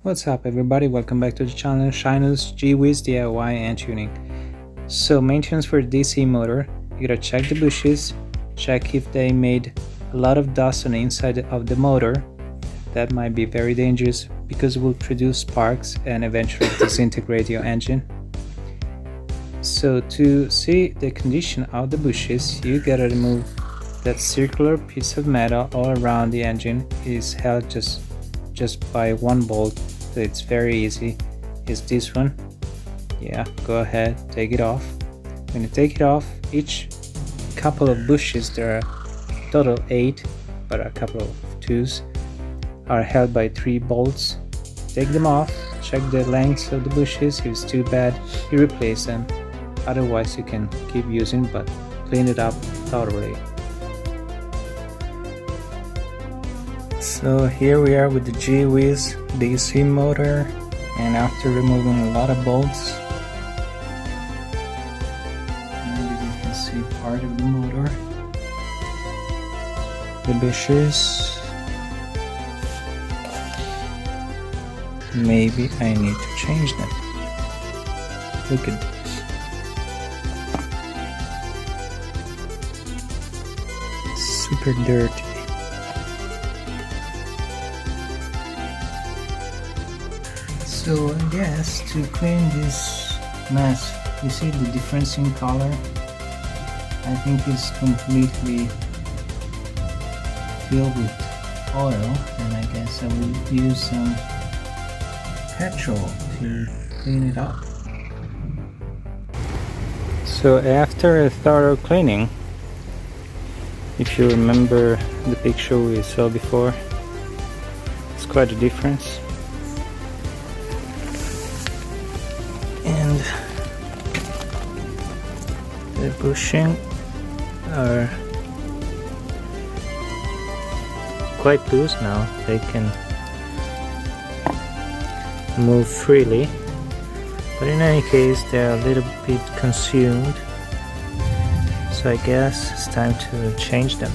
What's up everybody, welcome back to the channel Shinu's G-wiz DIY and tuning. So maintenance for DC motor, you gotta check the bushes, check if they made a lot of dust on the inside of the motor. That might be very dangerous because it will produce sparks and eventually disintegrate your engine. So to see the condition of the bushes, you gotta remove that circular piece of metal all around the engine. It is held just by one bolt, so it's very easy. Is this one. Yeah, go ahead, take it off. When you take it off, each couple of bushes, there are total 8, but a couple of 2s are held by 3 bolts. Take them off, check the length of the bushes. If it's too bad, you replace them. Otherwise you can keep using, but clean it up thoroughly. So here we are with the G-wiz DC motor, and after removing a lot of bolts, and you can see part of the motor, the bushes. Maybe I need to change them. Look at this. Super dirty. So I guess to clean this mess, you see the difference in color? I think it's completely filled with oil, and I guess I will use some petrol to clean it up. So after a thorough cleaning, if you remember the picture we saw before, it's quite a difference. And the bushing are quite loose now. They can move freely, but in any case they're a little bit consumed, so I guess it's time to change them.